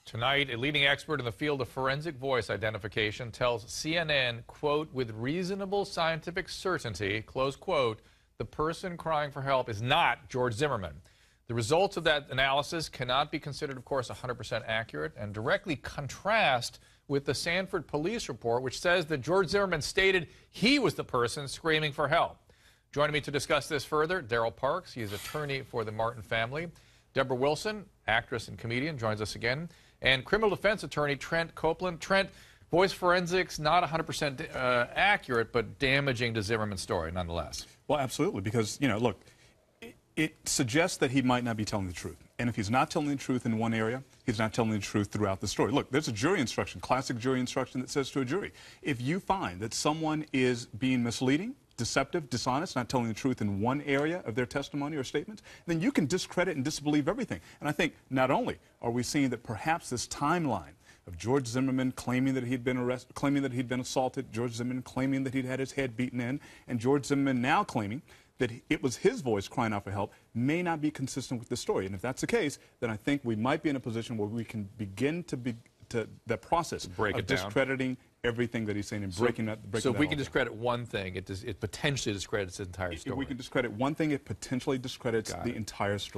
Tonight, a leading expert in the field of forensic voice identification tells CNN, quote, with reasonable scientific certainty, close quote, the person crying for help is not George Zimmerman. The results of that analysis cannot be considered, of course, 100% accurate and directly contrast with the Sanford police report, which says that George Zimmerman stated he was the person screaming for help. Joining me to discuss this further, Daryl Parks. He is attorney for the Martin family. Deborah Wilson, actress and comedian, joins us again. And criminal defense attorney Trent Copeland. Trent, voice forensics, not 100% accurate, but damaging to Zimmerman's story nonetheless. Well, absolutely, because, you know, look, it suggests that he might not be telling the truth. And if he's not telling the truth in one area, he's not telling the truth throughout the story. Look, there's a jury instruction, classic jury instruction that says to a jury, if you find that someone is being misleading, deceptive, dishonest, not telling the truth in one area of their testimony or statements, then you can discredit and disbelieve everything. And I think not only are we seeing that perhaps this timeline of George Zimmerman claiming that he'd been arrested, claiming that he'd been assaulted, George Zimmerman claiming that he'd had his head beaten in, and George Zimmerman now claiming that it was his voice crying out for help may not be consistent with the story. And if that's the case, then I think we might be in a position where we can begin to the process of discrediting everything that he's saying and breaking that. So if we can discredit one thing, it potentially discredits the entire story. If we can discredit one thing, it potentially discredits the entire story.